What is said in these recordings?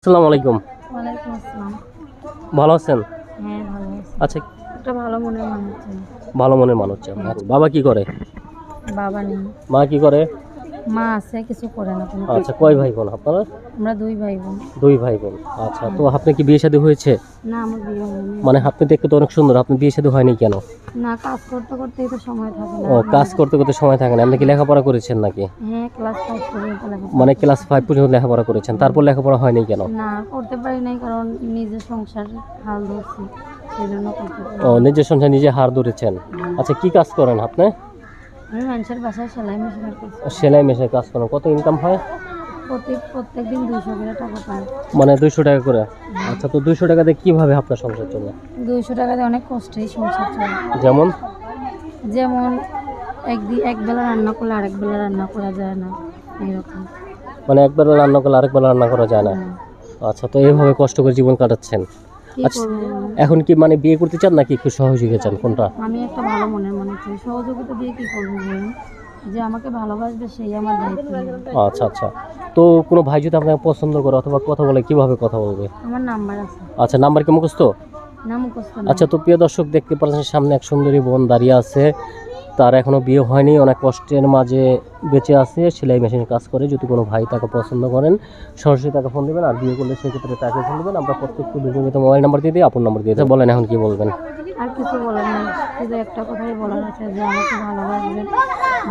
আসসালামু আলাইকুম। ওয়ালাইকুম আসসালাম। ভালো আছেন? হ্যাঁ, ভালো আছি। আচ্ছা, একটা ভালো মনের মানুষ চাই। ভালো মনের মানুষ চান। বাবা কি করে? বাবা নেই, মা কি করে? মা আছে, কিছু করে না কোনো আচ্ছা, কাজ। কয় ভাই বোন আপনারা? আমরা দুই ভাই বোন। দুই ভাই বোন। আচ্ছা, তো আপনি কি বিয়ে শাদী হয়েছে? না, আমার বিয়ে হয়নি। মানে আপনি দেখতে তো অনেক সুন্দর, আপনি বিয়ে শাদী হয়নি কেন? না, কাজ করতে করতেই তো সময় থাকে না। ও, কাজ করতে করতে সময় থাকে না। আপনি কি লেখাপড়া করেছেন নাকি? হ্যাঁ, ক্লাস 5 পর্যন্ত লেখাপড়া মানে করছি। ক্লাস 5 পর্যন্ত লেখাপড়া করেছেন, তারপর লেখাপড়া হয়নি কেন? না, করতে পারি নাই কারণ নিজের সংসার হাল ধরছি, সেই জন্য করতে পারি ও, নাই। নিজের সংসার নিজে হার ধরেছেন। আচ্ছা, কি কাজ করেন আপনি? আমি মানুষের বাসায় সেলাই মেশিনের কাজ করি। সেলাই মেশিনের কাজ করেন। কত ইনকাম হয়? প্রত্যেক দিন 200 করে টাকা পাই। মানে 200 টাকা করে। আচ্ছা, তো 200 টাকা দিয়ে কিভাবে আপনার সংসার চলে? 200 টাকা দিয়ে অনেক কষ্টেই সংসার চলে। যেমন? যেমন এক বেলা রান্না করলে আরেক বেলা রান্না করা যায় না, এরকম। মানে একবেলা রান্না করলে আরেকবেলা রান্না করা যায় না। আচ্ছা, তো এইভাবে কষ্ট করে জীবন কাটাচ্ছেন। কি আচ্ছা, করবো বলুন? এখন কি মানে বিয়ে করতে চান নাকি একটু সহযোগিতা চান, কোনটা? আমি একটা ভালো মনের মানুষ চাই। সহযোগিতা দিয়ে কি করবো বলুন? যে আমাকে ভালোবাসবে সেই আমার দায়িত্ব নেবে। আচ্ছা আচ্ছা, তো কোনো ভাই যদি আপনাকে পছন্দ করে অথবা কথা বলে, কিভাবে কথা বলবে? আমার নাম্বার আছে। আচ্ছা, নাম্বার কি মুখস্থ? না, মুখস্থ না। আচ্ছা, তো প্রিয় দর্শক দেখতে পাচ্ছেন সামনে এক সুন্দরী বোন দাঁড়িয়ে আছে। তার এখনো বিয়ে হয়নি, অনেক কষ্টের মাঝে বেঁচে আছে, সেলাই মেশিনের কাজ করে। যদি কোনো ভাই তাকে পছন্দ করেন, সরাসরি তাকে ফোন দেবেন। আর বিয়ে করলে সেক্ষেত্রে তাকে ফোন দেবেন। আমরা প্রত্যেকটি ভিডিওতে মোবাইল নাম্বার দিয়ে দিই, আপন নাম্বার দিয়ে দিই। বলেন এখন কি বলবেন? আর কিছু বলার নেই, শুধু একটা কথাই বলার আছে যে আমাকে ভালোবাসবেন,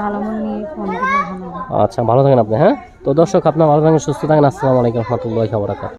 ভালো মন নিয়ে ফোন দিলে ভালো হবে। আচ্ছা, ভালো থাকেন আপনি। হ্যাঁ, তো দর্শক আপনার ভালো থাকেন, সুস্থ থাকেন। আসসালামু আলাইকুম রহমতুল্লাহি ওয়া বারাকাতুহু।